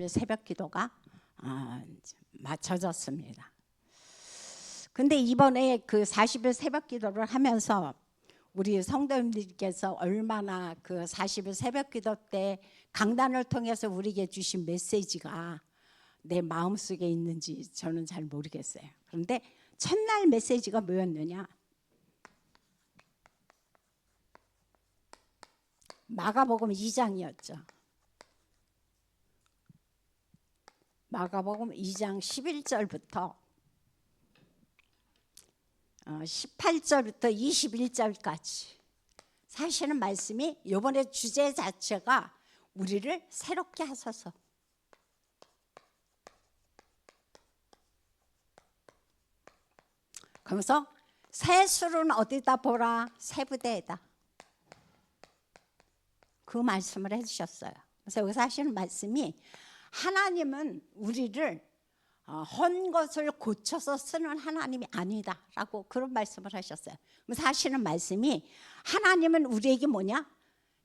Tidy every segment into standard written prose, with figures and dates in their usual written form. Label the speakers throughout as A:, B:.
A: 새벽 기도가 맞춰졌습니다. 근데 이번에 그 40일 새벽 기도를 하면서 우리 성도님들께서 얼마나 그 40일 새벽 기도 때 강단을 통해서 우리에게 주신 메시지가 내 마음속에 있는지 저는 잘 모르겠어요. 그런데 첫날 메시지가 뭐였느냐? 마가복음 2장이었죠. 마가복음 2장 11절부터 18절부터 21절까지 사실은 말씀이 이번에 주제 자체가 우리를 새롭게 하소서. 그러면서 새 술은 어디다 보라? 새 부대에다. 그 말씀을 해주셨어요. 그래서 여기서 하시는 말씀이 하나님은 우리를 헌 것을 고쳐서 쓰는 하나님이 아니다라고 그런 말씀을 하셨어요. 그래서 하시는 말씀이 하나님은 우리에게 뭐냐?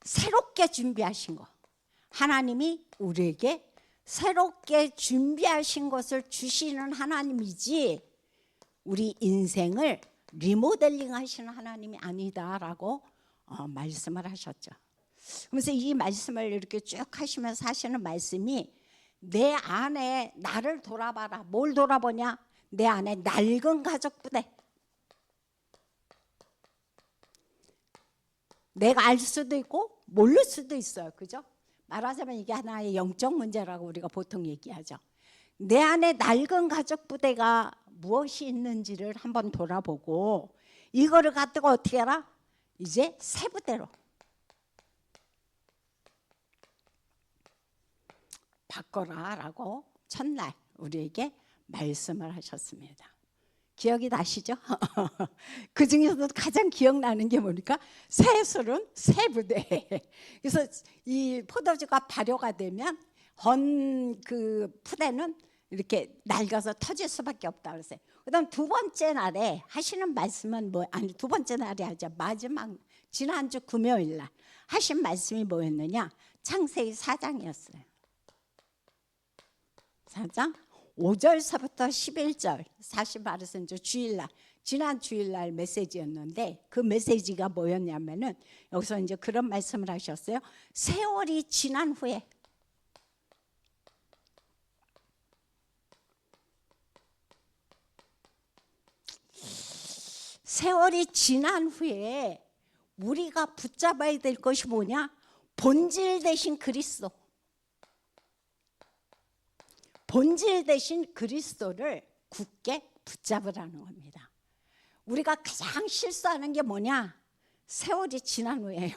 A: 새롭게 준비하신 거. 하나님이 우리에게 새롭게 준비하신 것을 주시는 하나님이지 우리 인생을 리모델링 하시는 하나님이 아니다라고 말씀을 하셨죠. 그래서 이 말씀을 이렇게 쭉 하시면서 하시는 말씀이 내 안에 나를 돌아봐라. 뭘 돌아보냐? 내 안에 낡은 가족 부대. 내가 알 수도 있고 모를 수도 있어요. 그죠? 말하자면 이게 하나의 영적 문제라고 우리가 보통 얘기하죠. 내 안에 낡은 가족 부대가 무엇이 있는지를 한번 돌아보고 이거를 갖다가 어떻게 해라? 이제 새 부대로 바꿔라라고 첫날 우리에게 말씀을 하셨습니다. 기억이 나시죠? 그 중에서도 가장 기억나는 게 뭡니까? 새 술은 새 부대. 그래서 이 포도주가 발효가 되면 그 푸대는 이렇게 낡아서 터질 수밖에 없다 그랬어요. 그다음 두 번째 날에 하시는 말씀은 두 번째 날이 아니죠. 마지막 지난주 금요일 날 하신 말씀이 뭐였느냐? 창세기 4장이었어요. 4장 5절서부터 11절 사실 말해서 이제 주일날 지난 주일날 메시지였는데 그 메시지가 뭐였냐면은 여기서 이제 그런 말씀을 하셨어요. 세월이 지난 후에 우리가 붙잡아야 될 것이 뭐냐? 본질 대신 그리스도. 본질 대신 그리스도를 굳게 붙잡으라는 겁니다. 우리가 가장 실수하는 게 뭐냐? 세월이 지난 후예요.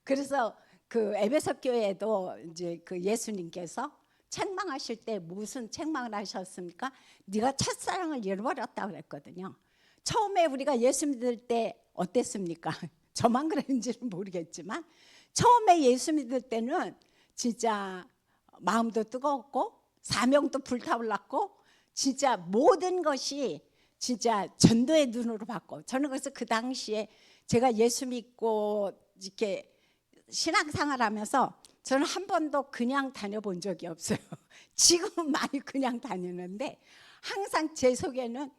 A: 그래서 그 에베소 교회에도 이제 그 예수님께서 책망하실 때 무슨 책망을 하셨습니까? 네가 첫사랑을 잃어버렸다 그랬거든요. 처음에 우리가 예수 믿을 때 어땠습니까? 저만 그랬는지는 모르겠지만 처음에 예수 믿을 때는 진짜 마음도 뜨거웠고 사명도 불타올랐고 진짜 모든 것이 진짜 전도의 눈으로 봤고 저는 그래서 그 당시에 제가 예수 믿고 이렇게 신앙생활하면서 저는 한 번도 그냥 다녀본 적이 없어요. 지금은 많이 그냥 다니는데 항상 제 속에는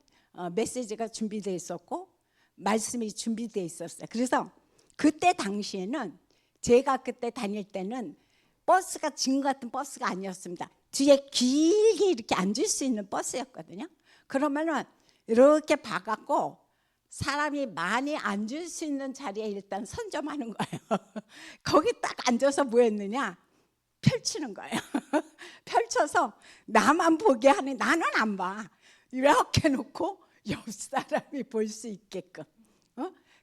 A: 메시지가 준비되어 있었고 말씀이 준비되어 있었어요. 그래서 그때 당시에는 제가 그때 다닐 때는 버스가 지금 같은 버스가 아니었습니다. 뒤에 길게 이렇게 앉을 수 있는 버스였거든요. 그러면은 이렇게 봐갖고 사람이 많이 앉을 수 있는 자리에 일단 선점하는 거예요. 거기 딱 앉아서 뭐 했느냐? 펼치는 거예요. 펼쳐서 나만 보게 하는, 나는 안 봐. 이렇게 놓고 옆 사람이 볼 수 있게끔.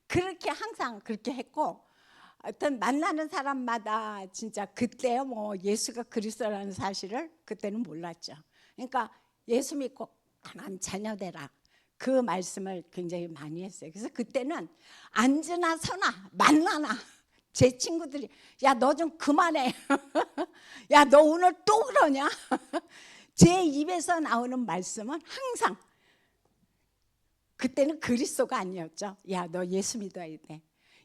A: 그렇게 항상 그렇게 했고 하여튼 만나는 사람마다 진짜 그때 뭐 예수가 그리스도라는 사실을 그때는 몰랐죠. 그러니까 예수 믿고 하나님 자녀 되라. 그 말씀을 굉장히 많이 했어요. 그래서 그때는 앉으나 서나 만나나 제 친구들이 야 너 좀 그만해. 야 너 오늘 또 그러냐. 제 입에서 나오는 말씀은 항상 그때는 그리스도가 아니었죠. 야 너 예수 믿어야 돼.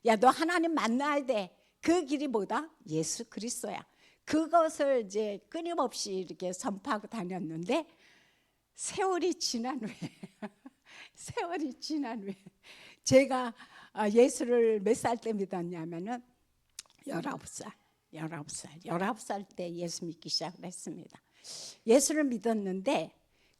A: 야 너 하나님 만나야 돼. 그 길이 뭐다? 예수 그리스도야. 그것을 이제 끊임없이 이렇게 선포하고 다녔는데 세월이 지난 후에 세월이 지난 후에 제가 예수를 몇 살 때 믿었냐면은 19살 때 예수 믿기 시작을 했습니다. 예수를 믿었는데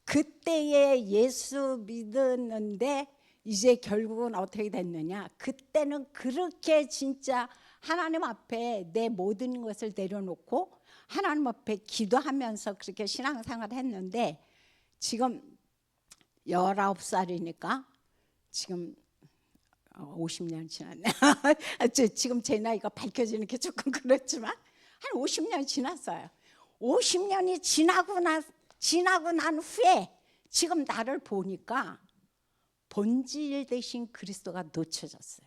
A: 그때에 예수 믿었는데 이제 결국은 어떻게 됐느냐, 그때는 그렇게 진짜 하나님 앞에 내 모든 것을 내려놓고 하나님 앞에 기도하면서 그렇게 신앙생활을 했는데 지금 19살이니까 지금 50년 지났네. 지금 제 나이가 밝혀지는 게 조금 그렇지만 한 50년 지났어요. 50년이 지나고 난 후에 지금 나를 보니까 본질 되신 그리스도가 놓쳐졌어요.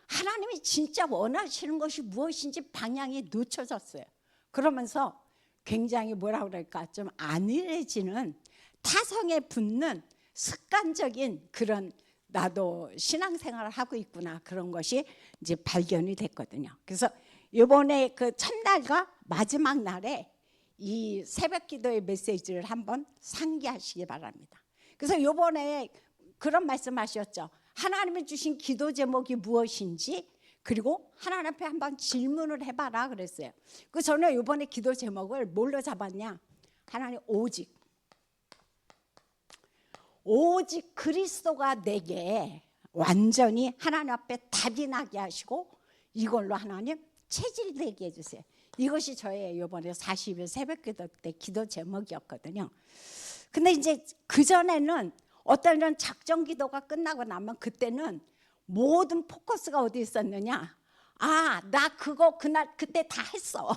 A: 하나님이 진짜 원하시는 것이 무엇인지 방향이 놓쳐졌어요. 그러면서 굉장히 뭐라 그럴까, 좀 안일해지는, 타성에 붙는 습관적인 그런, 나도 신앙생활을 하고 있구나, 그런 것이 이제 발견이 됐거든요. 그래서 이번에 그 첫날과 마지막 날에 이 새벽 기도의 메시지를 한번 상기하시기 바랍니다. 그래서 이번에 그런 말씀하셨죠. 하나님이 주신 기도 제목이 무엇인지, 그리고 하나님 앞에 한번 질문을 해봐라 그랬어요. 그 저는 이번에 기도 제목을 뭘로 잡았냐, 하나님 오직 그리스도가 내게 완전히 하나님 앞에 답이 나게 하시고 이걸로 하나님 체질되게 해주세요. 이것이 저의 이번에 40일 새벽기도 때 기도 제목이었거든요. 근데 이제 그전에는 어떤 이런 작정 기도가 끝나고 나면 그때는 모든 포커스가 어디 있었느냐, 나 그거 그때 다 했어.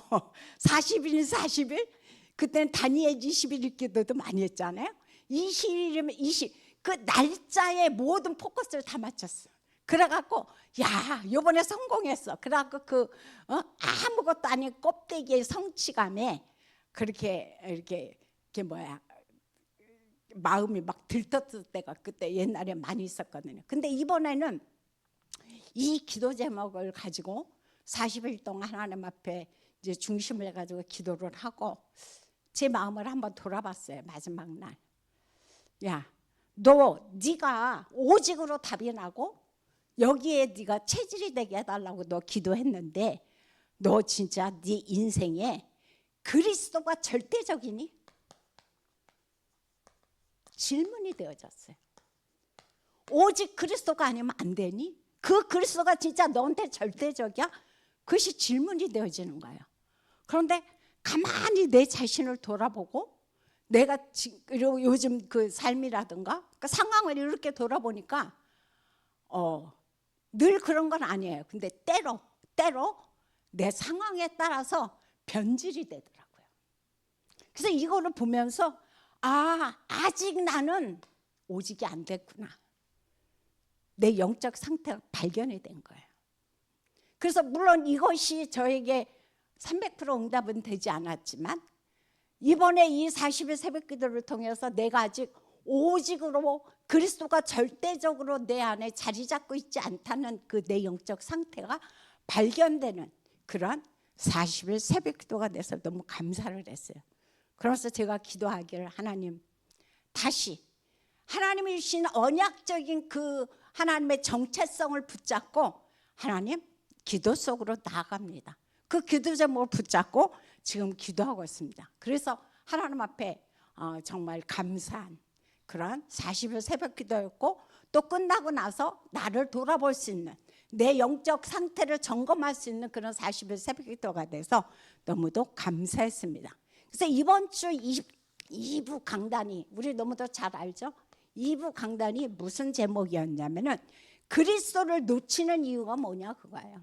A: 40일 그때는 다니엘 20일 기도도 많이 했잖아요. 20일이면 20, 그 날짜에 모든 포커스를 다 맞췄어. 그래갖고 야, 이번에 성공했어. 그래갖고 아무것도 아닌 껍데기의 성취감에 그렇게 이렇게 마음이 막 들떴을 때가 그때 옛날에 많이 있었거든요. 근데 이번에는 이 기도 제목을 가지고 40일 동안 하나님 앞에 이제 중심을 해가지고 기도를 하고 제 마음을 한번 돌아봤어요. 마지막 날, 야, 네가 오직으로 답이 나고 여기에 네가 체질이 되게 해달라고 너 기도했는데 너 진짜 네 인생에 그리스도가 절대적이니? 질문이 되어졌어요. 오직 그리스도가 아니면 안 되니? 그 그리스도가 진짜 너한테 절대적이야? 그것이 질문이 되어지는 거예요. 그런데 가만히 내 자신을 돌아보고 내가 요즘 그 삶이라든가 그 상황을 이렇게 돌아보니까 늘 그런 건 아니에요. 근데 때로 내 상황에 따라서 변질이 되더라고요. 그래서 이거를 보면서 아직 나는 오직이 안 됐구나. 내 영적 상태가 발견이 된 거예요. 그래서 물론 이것이 저에게 300% 응답은 되지 않았지만 이번에 이 40일 새벽 기도를 통해서 내가 아직 오직으로 그리스도가 절대적으로 내 안에 자리 잡고 있지 않다는 그 내 영적 상태가 발견되는 그런 40일 새벽 기도가 돼서 너무 감사를 했어요. 그래서 제가 기도하기를, 하나님 다시 하나님이 주신 언약적인 그 하나님의 정체성을 붙잡고 하나님 기도 속으로 나아갑니다. 그 기도 제목을 붙잡고 지금 기도하고 있습니다. 그래서 하나님 앞에 정말 감사한 그런 40일 새벽 기도였고, 또 끝나고 나서 나를 돌아볼 수 있는, 내 영적 상태를 점검할 수 있는 그런 40일 새벽 기도가 돼서 너무도 감사했습니다. 그래서 이번 주 2부 강단이 우리 너무도 잘 알죠? 2부 강단이 무슨 제목이었냐면은 그리스도를 놓치는 이유가 뭐냐, 그거예요.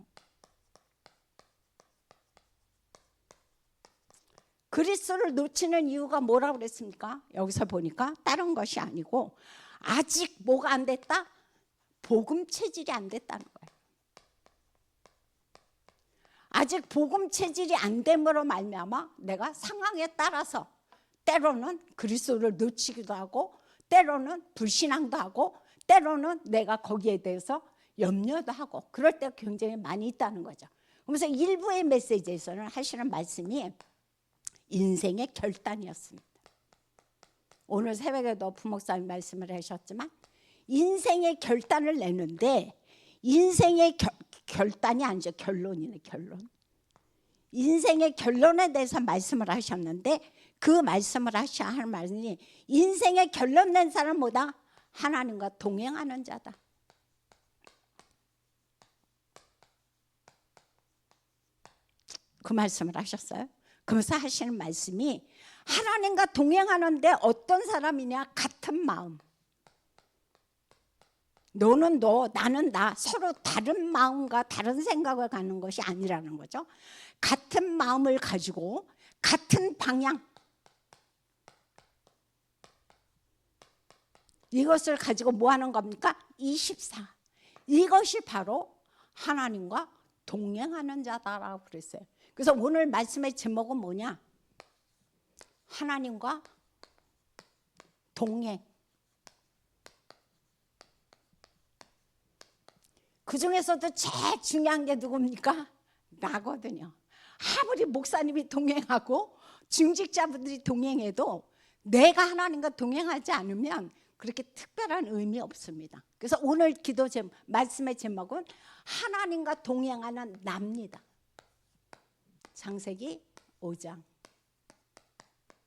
A: 그리스도를 놓치는 이유가 뭐라고 그랬습니까? 여기서 보니까 다른 것이 아니고 아직 뭐가 안 됐다? 복음 체질이 안 됐다는 거예요. 아직 복음 체질이 안 됨으로 말미암아 내가 상황에 따라서 때로는 그리스도를 놓치기도 하고, 때로는 불신앙도 하고, 때로는 내가 거기에 대해서 염려도 하고, 그럴 때가 굉장히 많이 있다는 거죠. 그래서 일부의 메시지에서는 하시는 말씀이 인생의 결단이었습니다. 오늘 새벽에도 부목사님 말씀을 하셨지만 인생의 결단을 내는데 인생의 결단이 아니죠. 결론이네, 결론. 인생의 결론에 대해서 말씀을 하셨는데 그 말씀을 하는 말씀이 인생의 결론 낸 사람보다 하나님과 동행하는 자다. 그 말씀을 하셨어요. 그러면서 하시는 말씀이 하나님과 동행하는데 어떤 사람이냐? 같은 마음. 너는 너, 나는 나, 서로 다른 마음과 다른 생각을 갖는 것이 아니라는 거죠. 같은 마음을 가지고 같은 방향, 이것을 가지고 뭐 하는 겁니까? 24. 이것이 바로 하나님과 동행하는 자다라고 그랬어요. 그래서 오늘 말씀의 제목은 뭐냐? 하나님과 동행. 그 중에서도 제일 중요한 게 누굽니까? 나거든요. 아무리 목사님이 동행하고 중직자분들이 동행해도 내가 하나님과 동행하지 않으면 그렇게 특별한 의미 없습니다. 그래서 오늘 기도 말씀의 제목은 하나님과 동행하는 나입니다. 창세기 5장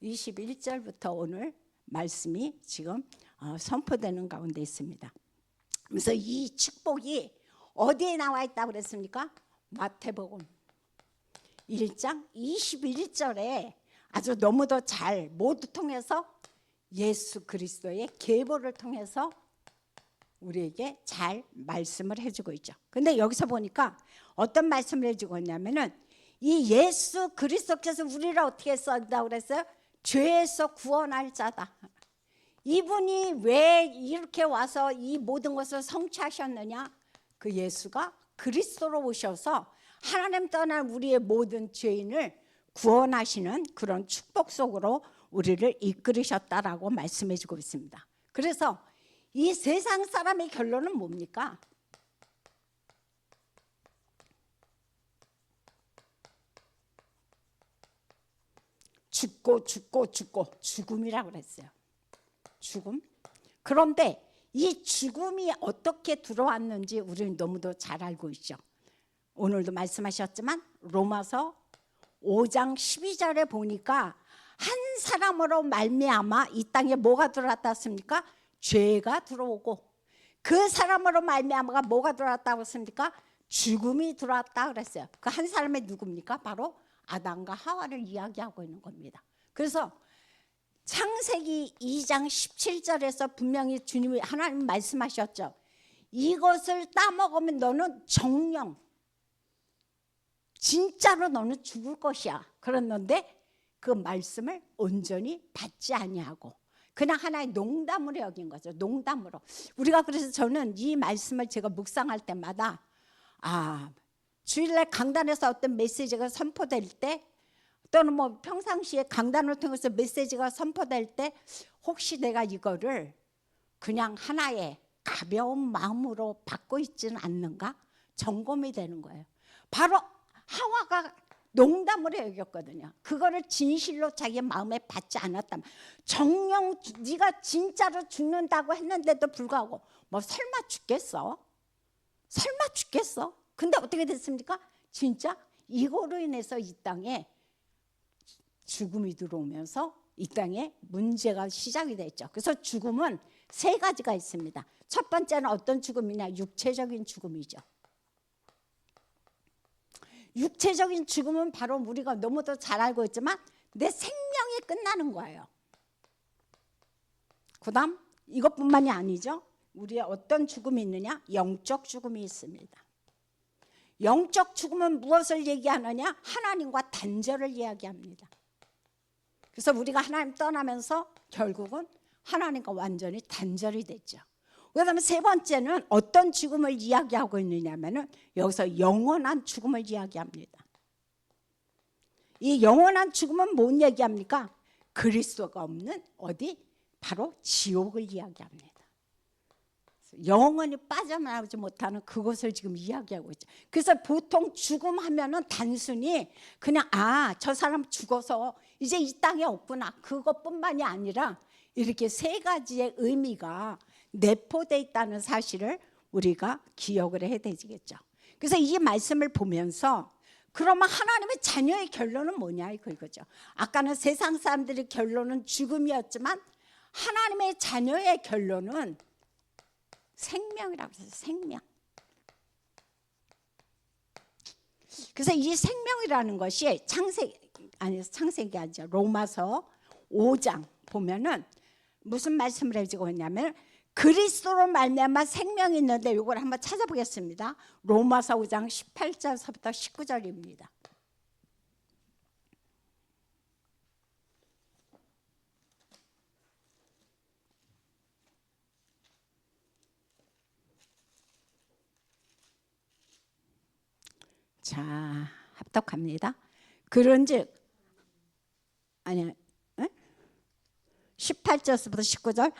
A: 21절부터 오늘 말씀이 지금 선포되는 가운데 있습니다. 그래서 이 축복이 어디에 나와 있다고 그랬습니까? 마태복음 1장 21절에 아주 너무도 잘 모두 통해서 예수 그리스도의 계보를 통해서 우리에게 잘 말씀을 해주고 있죠. 근데 여기서 보니까 어떤 말씀을 해주고 있냐면은 이 예수 그리스도께서 우리를 어떻게 썼다고 그랬어요? 죄에서 구원할 자다. 이분이 왜 이렇게 와서 이 모든 것을 성취하셨느냐? 그 예수가 그리스도로 오셔서 하나님 떠난 우리의 모든 죄인을 구원하시는 그런 축복 속으로 우리를 이끌으셨다라고 말씀해 주고 있습니다. 그래서 이 세상 사람의 결론은 뭡니까? 죽고 죽음이라고 그랬어요. 죽음. 그런데 이 죽음이 어떻게 들어왔는지 우리는 너무도 잘 알고 있죠. 오늘도 말씀하셨지만 로마서 5장 12절에 보니까 한 사람으로 말미암아 이 땅에 뭐가 들어왔다 했습니까? 죄가 들어오고 그 사람으로 말미암아가 뭐가 들어왔다고 했습니까? 죽음이 들어왔다 그랬어요. 그 한 사람이 누굽니까? 바로 아담과 하와를 이야기하고 있는 겁니다. 그래서 창세기 2장 17절에서 분명히 주님이 하나님 말씀하셨죠. 이것을 따먹으면 너는 정령 진짜로 너는 죽을 것이야. 그랬는데 그 말씀을 온전히 받지 아니하고 그냥 하나의 농담으로 여긴 거죠. 농담으로. 우리가 그래서 저는 이 말씀을 제가 묵상할 때마다 주일날 강단에서 어떤 메시지가 선포될 때 또는 뭐 평상시에 강단을 통해서 메시지가 선포될 때 혹시 내가 이거를 그냥 하나의 가벼운 마음으로 받고 있지는 않는가? 점검이 되는 거예요. 바로 하와가 농담으로 여겼거든요. 그거를 진실로 자기 마음에 받지 않았다면 정녕 네가 진짜로 죽는다고 했는데도 불구하고 뭐 설마 죽겠어? 설마 죽겠어? 근데 어떻게 됐습니까? 진짜 이거로 인해서 이 땅에 죽음이 들어오면서 이 땅에 문제가 시작이 됐죠. 그래서 죽음은 세 가지가 있습니다. 첫 번째는 어떤 죽음이냐? 육체적인 죽음이죠. 육체적인 죽음은 바로 우리가 너무도 잘 알고 있지만 내 생명이 끝나는 거예요. 그 다음 이것뿐만이 아니죠. 우리의 어떤 죽음이 있느냐? 영적 죽음이 있습니다. 영적 죽음은 무엇을 얘기하느냐? 하나님과 단절을 이야기합니다. 그래서 우리가 하나님 떠나면서 결국은 하나님과 완전히 단절이 됐죠. 그다음에 세 번째는 어떤 죽음을 이야기하고 있느냐면은 여기서 영원한 죽음을 이야기합니다. 이 영원한 죽음은 뭔 얘기합니까? 그리스도가 없는 어디? 바로 지옥을 이야기합니다. 영원히 빠져나오지 못하는 그것을 지금 이야기하고 있죠. 그래서 보통 죽음 하면은 단순히 그냥 저 사람 죽어서 이제 이 땅에 없구나, 그것뿐만이 아니라 이렇게 세 가지의 의미가 내포되어 있다는 사실을 우리가 기억을 해야 되겠죠. 그래서 이 말씀을 보면서 그러면 하나님의 자녀의 결론은 뭐냐 이거죠. 아까는 세상 사람들의 결론은 죽음이었지만 하나님의 자녀의 결론은 생명이라고 해서 생명. 그래서 이 생명이라는 것이 창세기 아니죠. 로마서 5장 보면은 무슨 말씀을 해주고 있냐면 그리스도로 말미암아 생명이 있는데 이걸 한번 찾아보겠습니다. 로마서 5장 18절서부터 19절입니다. 자, 합독합니다. 그런즉 18절부터 19절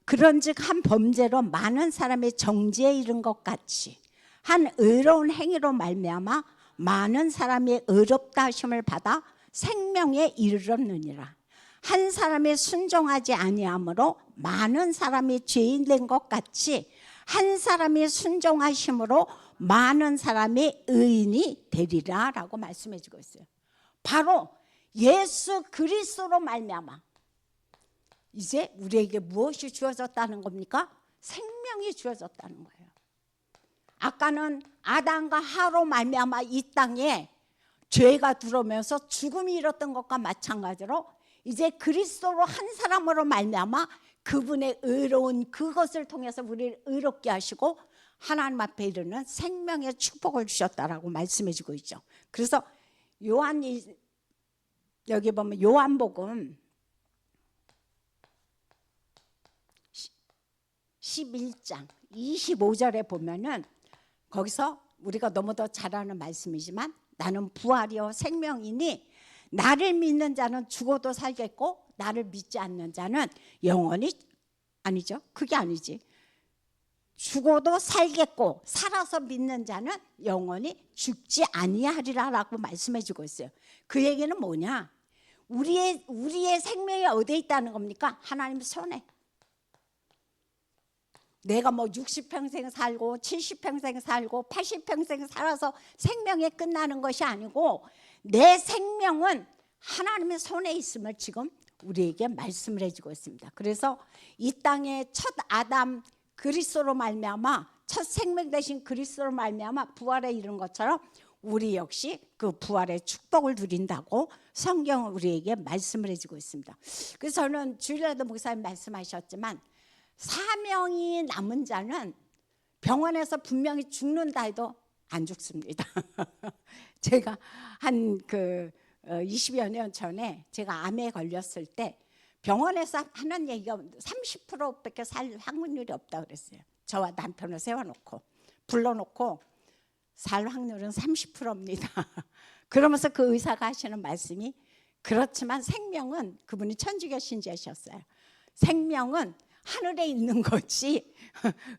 A: 그런즉 한 범죄로 많은 사람이 정죄에 이른 것 같이 한 의로운 행위로 말미암아 많은 사람이 의롭다 하심을 받아 생명에 이르렀느니라. 한 사람이 순종하지 아니함으로 많은 사람이 죄인 된 것 같이 한 사람이 순종하심으로 많은 사람이 의인이 되리라 라고 말씀해 주고 있어요. 바로 예수 그리스도로 말미암아 이제 우리에게 무엇이 주어졌다는 겁니까? 생명이 주어졌다는 거예요. 아까는 아담과 하로 말미암아 이 땅에 죄가 들어오면서 죽음이 일었던 것과 마찬가지로 이제 그리스도로 한 사람으로 말미암아 그분의 의로운 그것을 통해서 우리를 의롭게 하시고 하나님 앞에 이르는 생명의 축복을 주셨다라고 말씀해 주고 있죠. 그래서 여기 보면 요한복음 11장 25절에 보면은 거기서 우리가 너무도 잘 아는 말씀이지만 나는 부활이요 생명이니 나를 믿는 자는 죽어도 살겠고 나를 믿지 않는 자는 영원히 아니죠. 그게 아니지. 죽어도 살겠고 살아서 믿는 자는 영원히 죽지 아니하리라라고 말씀해 주고 있어요. 그 얘기는 뭐냐? 우리의 생명이 어디에 있다는 겁니까? 하나님 손에. 내가 뭐 60평생 살고 70평생 살고 80평생 살아서 생명이 끝나는 것이 아니고 내 생명은 하나님의 손에 있음을 지금 우리에게 말씀을 해주고 있습니다. 그래서 이 땅의 첫 아담 그리스도로 말미암아 첫 생명 되신 그리스도로 말미암아 부활에 이른 것처럼 우리 역시 그 부활의 축복을 누린다고 성경은 우리에게 말씀을 해주고 있습니다. 그래서 저는 주일날도 목사님 말씀하셨지만 사명이 남은 자는 병원에서 분명히 죽는다 해도 안 죽습니다. 제가 한 20여 년 전에 제가 암에 걸렸을 때 병원에서 하는 얘기가 30%밖에 살 확률이 없다고 그랬어요. 저와 남편을 세워놓고 불러놓고 살 확률은 30%입니다. 그러면서 그 의사가 하시는 말씀이 그렇지만 생명은 그분이 천주교 신자셨어요. 생명은 하늘에 있는 거지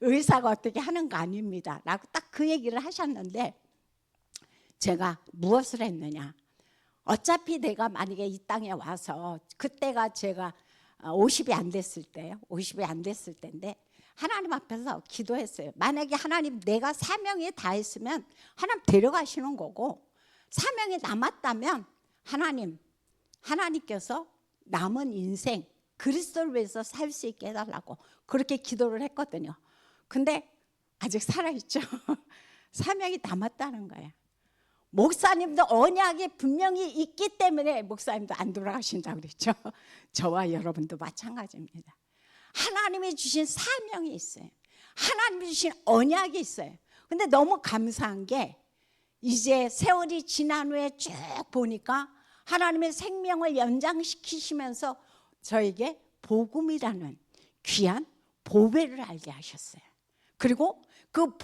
A: 의사가 어떻게 하는 거 아닙니다 라고 딱 그 얘기를 하셨는데 제가 무엇을 했느냐, 어차피 내가 만약에 이 땅에 와서 그때가 제가 50이 안 됐을 때요. 50이 안 됐을 때인데 하나님 앞에서 기도했어요. 만약에 하나님 내가 사명이 다 했으면 하나님 데려가시는 거고 사명이 남았다면 하나님께서 남은 인생 그리스도를 위해서 살 수 있게 해달라고 그렇게 기도를 했거든요. 근데 아직 살아있죠. 사명이 남았다는 거예요. 목사님도 언약이 분명히 있기 때문에 목사님도 안 돌아가신다고 그랬죠. 저와 여러분도 마찬가지입니다. 하나님이 주신 사명이 있어요. 하나님이 주신 언약이 있어요. 근데 너무 감사한 게 이제 세월이 지난 후에 쭉 보니까 하나님의 생명을 연장시키시면서 저에게 복음이라는 귀한 보배를 알게 하셨어요. 그리고 그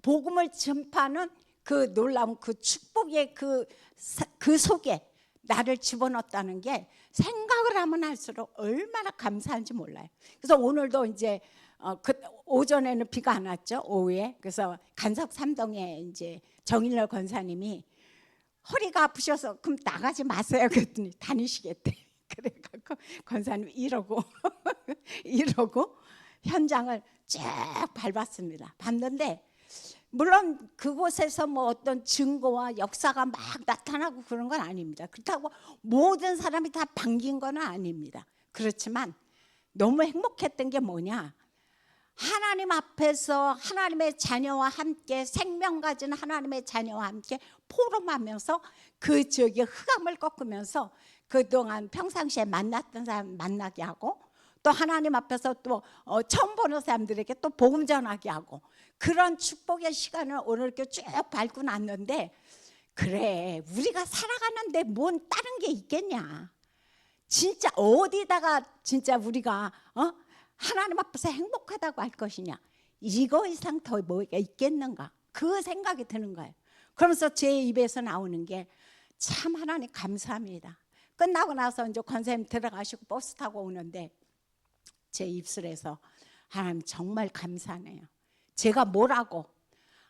A: 복음을 전파하는 그 놀라운 그 축복의 그 속에 나를 집어넣었다는 게 생각을 하면 할수록 얼마나 감사한지 몰라요. 그래서 오늘도 이제 오전에는 비가 안 왔죠. 오후에. 그래서 간석 삼동에 이제 정일러 권사님이 허리가 아프셔서 그럼 나가지 마세요 그랬더니 다니시겠대. 그래갖고 권사님 이러고 이러고 현장을 쭉 밟았습니다. 밟는데 물론 그곳에서 뭐 어떤 증거와 역사가 막 나타나고 그런 건 아닙니다. 그렇다고 모든 사람이 다 반긴 건 아닙니다. 그렇지만 너무 행복했던 게 뭐냐, 하나님 앞에서 하나님의 자녀와 함께 생명 가진 하나님의 자녀와 함께 포럼하면서 그 지역의 흑암을 꺾으면서 그동안 평상시에 만났던 사람 만나게 하고 또 하나님 앞에서 또 처음 보는 사람들에게 또 복음 전하게 하고 그런 축복의 시간을 오늘 이렇게 쭉 밟고 났는데, 그래 우리가 살아가는데 뭔 다른 게 있겠냐, 진짜 어디다가 진짜 우리가 하나님 앞에서 행복하다고 할 것이냐, 이거 이상 더 뭐가 있겠는가, 그 생각이 드는 거예요. 그러면서 제 입에서 나오는 게 참 하나님 감사합니다. 끝나고 나서 이제 권사님 들어가시고 버스 타고 오는데 제 입술에서 하나님 정말 감사하네요. 제가 뭐라고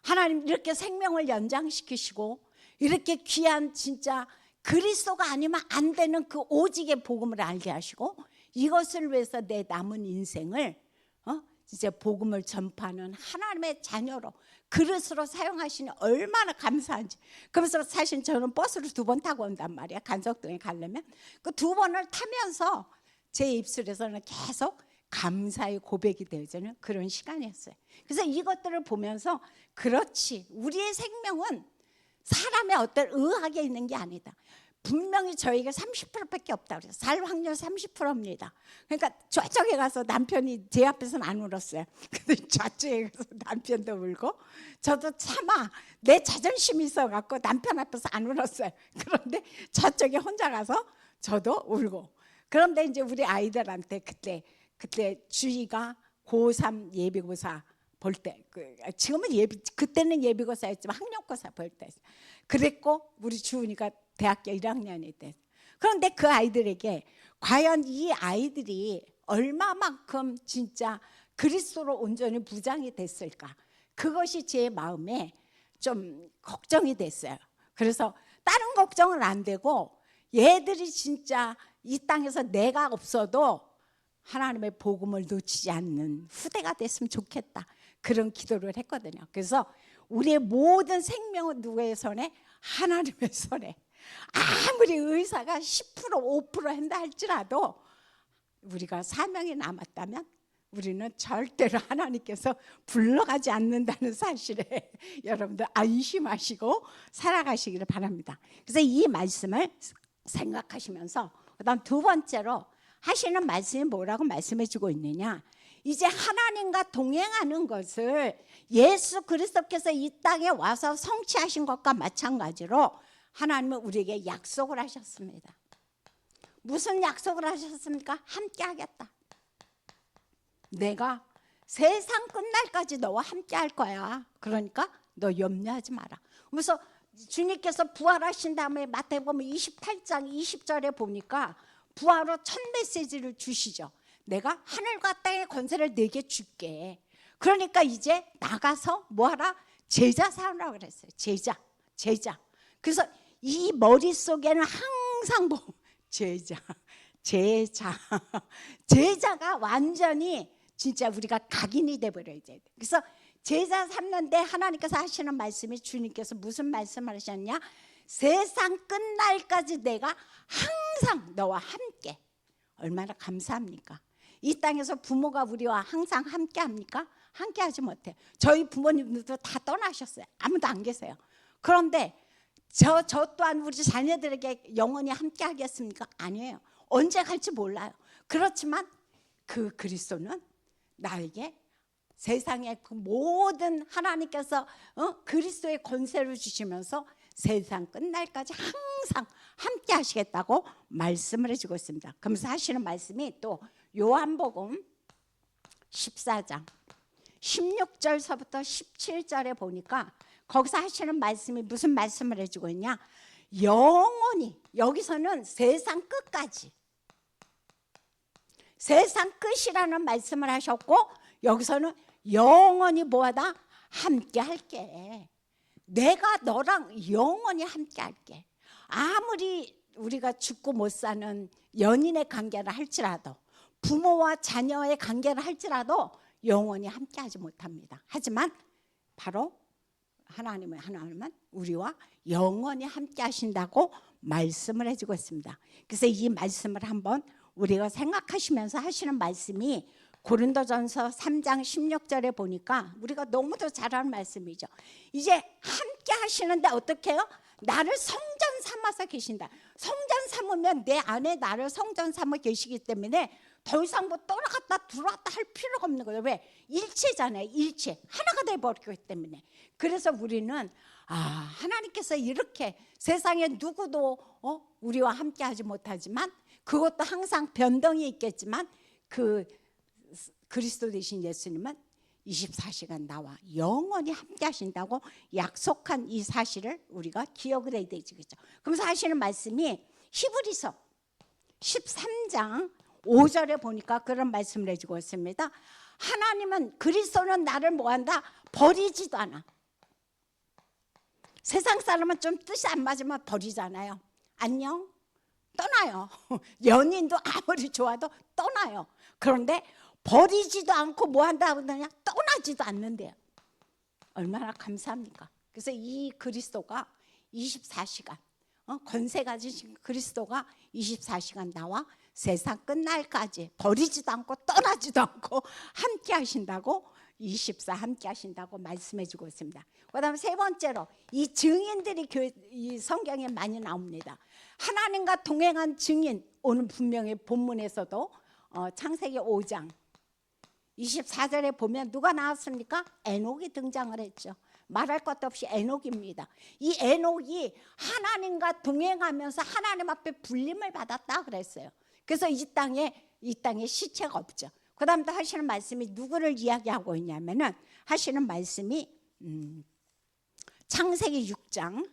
A: 하나님 이렇게 생명을 연장시키시고 이렇게 귀한 진짜 그리스도가 아니면 안 되는 그 오직의 복음을 알게 하시고 이것을 위해서 내 남은 인생을 이제 복음을 전파하는 하나님의 자녀로 그릇으로 사용하시니 얼마나 감사한지. 그래서 사실 저는 버스를 2번 타고 온단 말이야. 간석동에 가려면 그 2번을 타면서 제 입술에서는 계속 감사의 고백이 되어지는 그런 시간이었어요. 그래서 이것들을 보면서 그렇지, 우리의 생명은 사람의 어떤 의학에 있는 게 아니다. 분명히 저희가 30%밖에 없다고 그래요. 살 확률 30%입니다. 그러니까 저쪽에 가서 남편이 제 앞에서는 안 울었어요. 근데 저쪽에 가서 남편도 울고 저도 차마 내 자존심이 있어갖고 남편 앞에서 안 울었어요. 그런데 저쪽에 혼자 가서 저도 울고. 그런데 이제 우리 아이들한테 그때 주희가 고3 예비고사 볼 때, 지금은 그때는 예비고사였지만 학력고사 볼 때 그랬고, 우리 주은이가 대학교 1학년이 때. 그런데 그 아이들에게 과연 이 아이들이 얼마만큼 진짜 그리스도로 온전히 무장이 됐을까, 그것이 제 마음에 좀 걱정이 됐어요. 그래서 다른 걱정은 안 되고 얘들이 진짜 이 땅에서 내가 없어도 하나님의 복음을 놓치지 않는 후대가 됐으면 좋겠다, 그런 기도를 했거든요. 그래서 우리의 모든 생명은 누구의 손에? 하나님의 손에. 아무리 의사가 10% 5% 한다 할지라도 우리가 사명이 남았다면 우리는 절대로 하나님께서 불러가지 않는다는 사실에 여러분들 안심하시고 살아가시기를 바랍니다. 그래서 이 말씀을 생각하시면서 그다음 2번째로 하시는 말씀이 뭐라고 말씀해 주고 있느냐, 이제 하나님과 동행하는 것을 예수 그리스도께서 이 땅에 와서 성취하신 것과 마찬가지로 하나님은 우리에게 약속을 하셨습니다. 무슨 약속을 하셨습니까? 함께 하겠다. 내가 세상 끝날까지 너와 함께 할 거야. 그러니까 너 염려하지 마라. 그래서 주님께서 부활하신 다음에 마태복음 28장 20절에 보니까 부활로 첫 메시지를 주시죠. 내가 하늘과 땅의 권세를 내게 줄게. 그러니까 이제 나가서 뭐하라? 제자 삼으라고 그랬어요. 제자. 그래서 이 머릿속에는 항상 제자가 완전히 진짜 우리가 각인이 돼버려야 돼. 그래서 제자 삼는데 하나님께서 하시는 말씀이, 주님께서 무슨 말씀을 하셨냐, 세상 끝날까지 내가 항상 너와 함께. 얼마나 감사합니까? 이 땅에서 부모가 우리와 항상 함께 합니까? 함께 하지 못해요. 저희 부모님들도 다 떠나셨어요. 아무도 안 계세요. 그런데 저 또한 우리 자녀들에게 영원히 함께 하겠습니까? 아니에요. 언제 갈지 몰라요. 그렇지만 그 그리스도는 나에게 세상의 그 모든 하나님께서 그리스도의 권세를 주시면서 세상 끝날까지 항상 함께 하시겠다고 말씀을 해주고 있습니다. 그러면서 하시는 말씀이 또 요한복음 14장 16절서부터 17절에 보니까 거기서 하시는 말씀이 무슨 말씀을 해주고 있냐, 영원히, 여기서는 세상 끝까지, 세상 끝이라는 말씀을 하셨고, 여기서는 영원히 뭐하다? 함께 할게. 내가 너랑 영원히 함께 할게. 아무리 우리가 죽고 못 사는 연인의 관계를 할지라도, 부모와 자녀의 관계를 할지라도 영원히 함께 하지 못합니다. 하지만 바로 하나님은 우리와 영원히 함께 하신다고 말씀을 해주고 있습니다. 그래서 이 말씀을 한번 우리가 생각하시면서 하시는 말씀이 고린도전서 3장 16절에 보니까 우리가 너무도 잘 아는 말씀이죠. 이제 함께 하시는데 어떻게 해요? 나를 성전 삼아서 계신다. 성전 삼으면 내 안에 나를 성전 삼아 계시기 때문에 더 이상 뭐 떠나갔다 들어왔다 할 필요가 없는 거예요. 왜? 일체잖아요. 일체. 하나가 돼버렸기 때문에. 그래서 우리는 하나님께서 이렇게 세상에 누구도 우리와 함께 하지 못하지만, 그것도 항상 변동이 있겠지만, 그 그리스도 되신 예수님은 24시간 나와 영원히 함께 하신다고 약속한 이 사실을 우리가 기억을 해야 되겠죠. 그러면서 하시는 말씀이 히브리서 13장 5절에 보니까 그런 말씀을 해주고 있습니다. 하나님은, 그리스도는 나를 뭐한다? 버리지도 않아. 세상 사람은 좀 뜻이 안 맞으면 버리잖아요. 안녕? 떠나요. 연인도 아무리 좋아도 떠나요. 그런데 버리지도 않고 뭐 한다고 하느냐? 떠나지도 않는데요. 얼마나 감사합니까? 그래서 이 그리스도가 24시간, 권세 가지신 그리스도가 24시간 나와 세상 끝날까지 버리지도 않고 떠나지도 않고 함께 하신다고, 24 함께 하신다고 말씀해 주고 있습니다. 그 다음에 세 번째로, 이 증인들이 이 성경에 많이 나옵니다. 하나님과 동행한 증인, 오늘 분명히 본문에서도 창세기 5장 24절에 보면 누가 나왔습니까? 에녹이 등장을 했죠. 말할 것도 없이 에녹입니다. 이 에녹이 하나님과 동행하면서 하나님 앞에 불림을 받았다 그랬어요. 그래서 이 땅에 시체가 없죠. 그 다음부터 하시는 말씀이 누구를 이야기하고 있냐면은, 하시는 말씀이 창세기 6장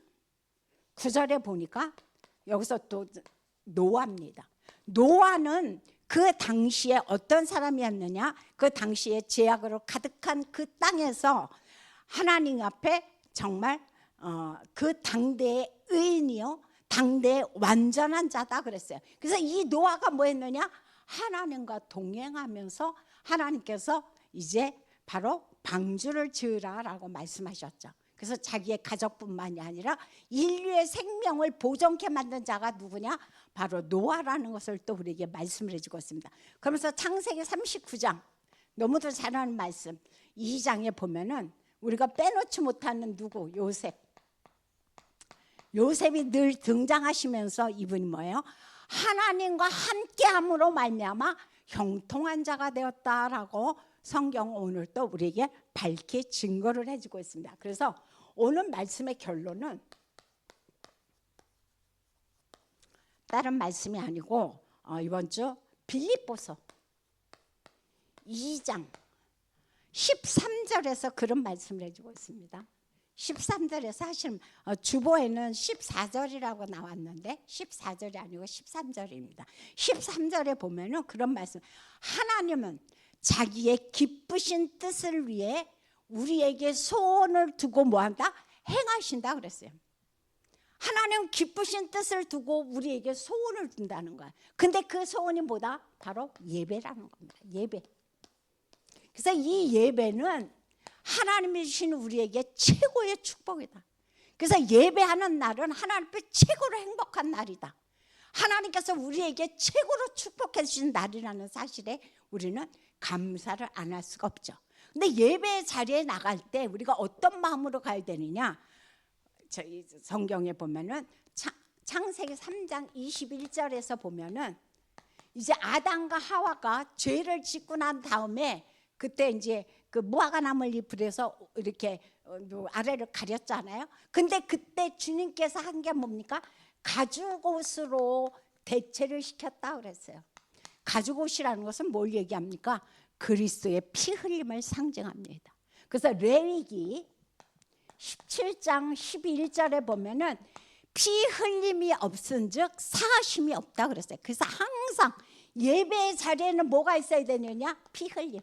A: 9절에 보니까 여기서 또 노아입니다. 노아는 그 당시에 어떤 사람이었느냐? 그 당시에 죄악으로 가득한 그 땅에서 하나님 앞에 정말 그 당대의 의인이요, 당대의 완전한 자다 그랬어요. 그래서 이 노아가 뭐 했느냐? 하나님과 동행하면서 하나님께서 이제 바로 방주를 지으라라고 말씀하셨죠. 그래서 자기의 가족뿐만이 아니라 인류의 생명을 보존케 만든 자가 누구냐? 바로 노아라는 것을 또 우리에게 말씀을 해주고 있습니다. 그러면서 창세기 39장, 너무도 잘 아는 말씀, 2장에 보면은 우리가 빼놓지 못하는 누구? 요셉. 요셉이 늘 등장하시면서 이분이 뭐예요? 하나님과 함께함으로 말미암아 형통한 자가 되었다라고 성경 오늘 또 우리에게 밝히 증거를 해주고 있습니다. 그래서 오늘 말씀의 결론은 다른 말씀이 아니고 이번 주 빌립보서 2장 13절에서 그런 말씀을 해주고 있습니다. 13절에서 하시는, 주보에는 14절이라고 나왔는데 14절이 아니고 13절입니다. 13절에 보면은 그런 말씀, 하나님은 자기의 기쁘신 뜻을 위해 우리에게 소원을 두고 뭐한다? 행하신다 그랬어요. 하나님 기쁘신 뜻을 두고 우리에게 소원을 둔다는 거야. 근데 그 소원이 뭐다? 바로 예배라는 겁니다. 예배. 그래서 이 예배는 하나님이 주신 우리에게 최고의 축복이다. 그래서 예배하는 날은 하나님 앞에 최고로 행복한 날이다. 하나님께서 우리에게 최고로 축복해 주신 날이라는 사실에 우리는 감사를 안 할 수가 없죠. 근데 예배 자리에 나갈 때 우리가 어떤 마음으로 가야 되느냐? 저희 성경에 보면은 창세기 3장 21절에서 보면은 이제 아담과 하와가 죄를 짓고 난 다음에 그때 이제 그 무화과 나무를 잎으로서 이렇게 아래를 가렸잖아요. 근데 그때 주님께서 한 게 뭡니까? 가죽옷으로 대체를 시켰다 그랬어요. 가죽옷이라는 것은 뭘 얘기합니까? 그리스도의 피 흘림을 상징합니다. 그래서 레위기 17장 11절에 보면은 피 흘림이 없은즉 사심이 없다 그랬어요. 그래서 항상 예배의 자리에는 뭐가 있어야 되느냐? 피 흘림.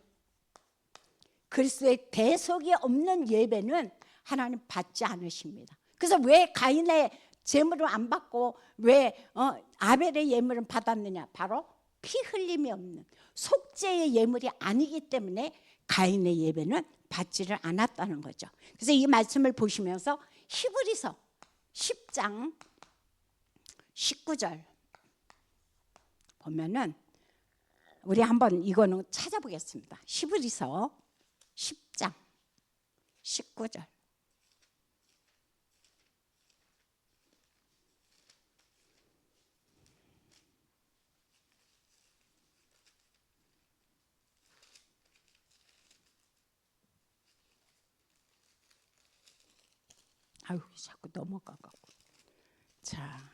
A: 그리스도의 대속이 없는 예배는 하나님 받지 않으십니다. 그래서 왜 가인의 제물을 안 받고 왜 아벨의 예물은 받았느냐? 바로 피 흘림이 없는 속죄의 예물이 아니기 때문에 가인의 예배는 받지를 않았다는 거죠. 그래서 이 말씀을 보시면서 히브리서 10장 19절 보면은 우리 한번 이거는 찾아보겠습니다. 히브리서 10장 19절. 아유, 자꾸 넘어가고. 자,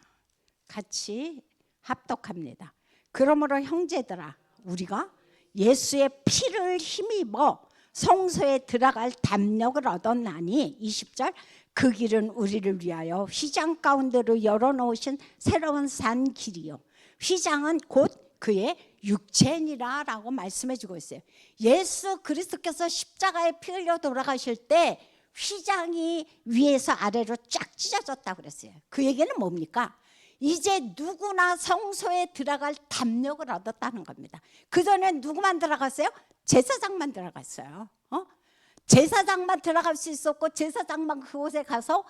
A: 같이 합독합니다. 그러므로 형제들아, 우리가 예수의 피를 힘입어 성소에 들어갈 담력을 얻었나니 20절 그 길은 우리를 위하여 휘장 가운데로 열어놓으신 새로운 산 길이요 휘장은 곧 그의 육체니라 라고 말씀해 주고 있어요. 예수 그리스도께서 십자가에 피 흘려 돌아가실 때 휘장이 위에서 아래로 쫙 찢어졌다고 그랬어요. 그 얘기는 뭡니까? 이제 누구나 성소에 들어갈 담력을 얻었다는 겁니다. 그전에 누구만 들어갔어요? 제사장만 들어갔어요. 제사장만 들어갈 수 있었고 제사장만 그곳에 가서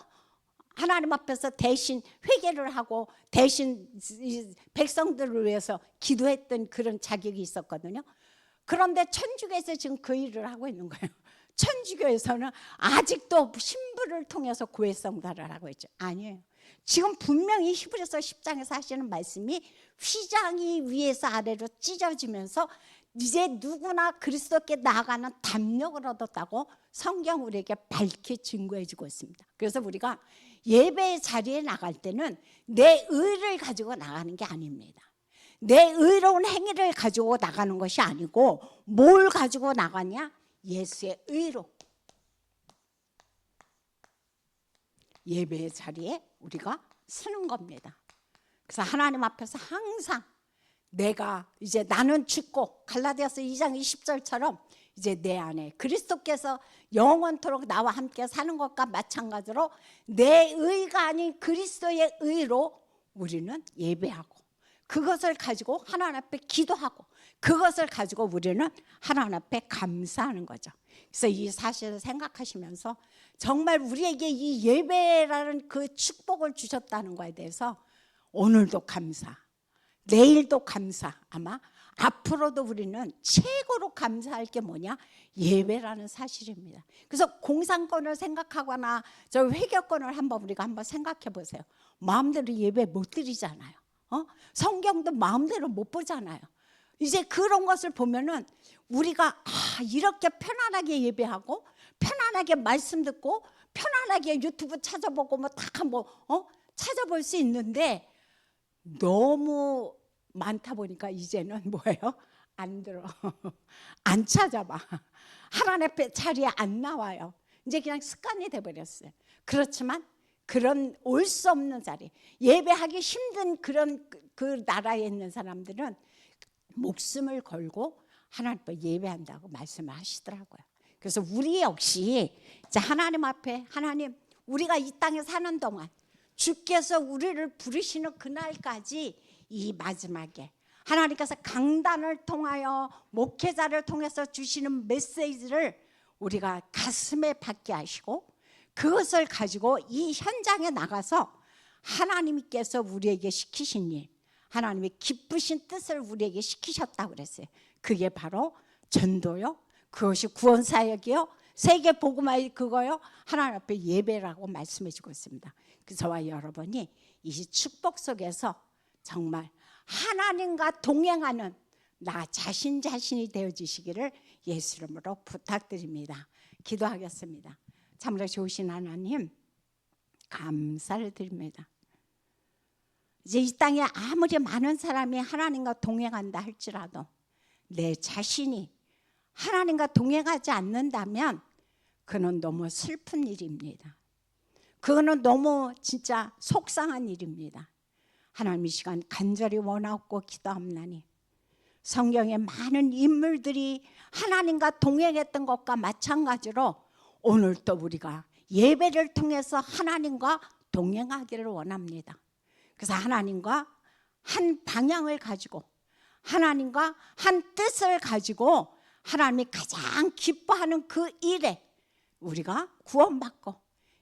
A: 하나님 앞에서 대신 회개를 하고 대신 백성들을 위해서 기도했던 그런 자격이 있었거든요. 그런데 천주교에서 지금 그 일을 하고 있는 거예요. 천주교에서는 아직도 신부를 통해서 고해성사를 하고 있죠. 아니에요. 지금 분명히 히브리서 10장에서 하시는 말씀이 휘장이 위에서 아래로 찢어지면서 이제 누구나 그리스도께 나아가는 담력을 얻었다고 성경 우리에게 밝히 증거해 주고 있습니다. 그래서 우리가 예배의 자리에 나갈 때는 내 의를 가지고 나가는 게 아닙니다. 내 의로운 행위를 가지고 나가는 것이 아니고 뭘 가지고 나가냐? 예수의 의로. 예배의 자리에 우리가 서는 겁니다. 그래서 하나님 앞에서 항상 내가 이제 나는 죽고 갈라디아서 2장 20절처럼 이제 내 안에 그리스도께서 영원토록 나와 함께 사는 것과 마찬가지로 내 의가 아닌 그리스도의 의로 우리는 예배하고 그것을 가지고 하나님 앞에 기도하고 그것을 가지고 우리는 하나님 앞에 감사하는 거죠. 그래서 이 사실을 생각하시면서 정말 우리에게 이 예배라는 그 축복을 주셨다는 것에 대해서 오늘도 감사, 내일도 감사, 아마 앞으로도 우리는 최고로 감사할 게 뭐냐? 예배라는 사실입니다. 그래서 공산권을 생각하거나 저 회교권을 우리가 한번 생각해 보세요. 마음대로 예배 못 드리잖아요. 성경도 마음대로 못 보잖아요. 이제 그런 것을 보면은 우리가 이렇게 편안하게 예배하고 편안하게 말씀 듣고 편안하게 유튜브 찾아보고 찾아볼 수 있는데 너무 많다 보니까 이제는 뭐예요? 안 들어. 안 찾아봐. 하나님 앞에 자리에 안 나와요. 이제 그냥 습관이 돼버렸어요. 그렇지만 그런 올 수 없는 자리, 예배하기 힘든 그런 그 나라에 있는 사람들은 목숨을 걸고 하나님 앞에 예배한다고 말씀을 하시더라고요. 그래서 우리 역시 이제 하나님 앞에 하나님 우리가 이 땅에 사는 동안 주께서 우리를 부르시는 그날까지 이 마지막에 하나님께서 강단을 통하여 목회자를 통해서 주시는 메시지를 우리가 가슴에 받게 하시고 그것을 가지고 이 현장에 나가서 하나님께서 우리에게 시키신 일, 하나님의 기쁘신 뜻을 우리에게 시키셨다고 그랬어요. 그게 바로 전도요, 그것이 구원사역이요, 세계 복음화의 그거요, 하나님 앞에 예배라고 말씀해 주고 있습니다. 저와 여러분이 이 축복 속에서 정말 하나님과 동행하는 나 자신이 되어주시기를 예수 이름으로 부탁드립니다. 기도하겠습니다. 참으로 좋으신 하나님 감사를 드립니다. 이제 이 땅에 아무리 많은 사람이 하나님과 동행한다 할지라도 내 자신이 하나님과 동행하지 않는다면 그는 너무 슬픈 일입니다. 그거는 너무 진짜 속상한 일입니다. 하나님 이 시간 간절히 원하고 기도합나니 성경에 많은 인물들이 하나님과 동행했던 것과 마찬가지로 오늘 또 우리가 예배를 통해서 하나님과 동행하기를 원합니다. 그래서 하나님과 한 방향을 가지고 하나님과 한 뜻을 가지고 하나님이 가장 기뻐하는 그 일에 우리가 구원받고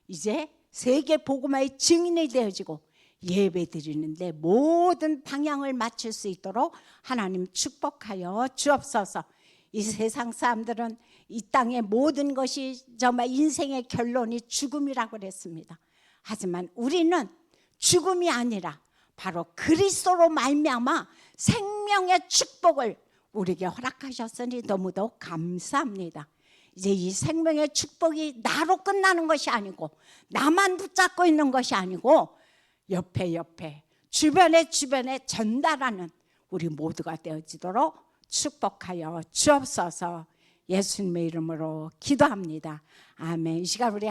A: 이제 세계 복음화의 증인이 되어지고 예배 드리는데 모든 방향을 맞출 수 있도록 하나님 축복하여 주옵소서. 이 세상 사람들은 이 땅의 모든 것이 정말 인생의 결론이 죽음이라고 그랬습니다. 하지만 우리는 죽음이 아니라 바로 그리스도로 말미암아 생명의 축복을 우리에게 허락하셨으니 너무도 감사합니다. 이제 이 생명의 축복이 나로 끝나는 것이 아니고 나만 붙잡고 있는 것이 아니고 옆에 주변에 전달하는 우리 모두가 되어지도록 축복하여 주옵소서. 예수님의 이름으로 기도합니다. 아멘. 이 시간 우리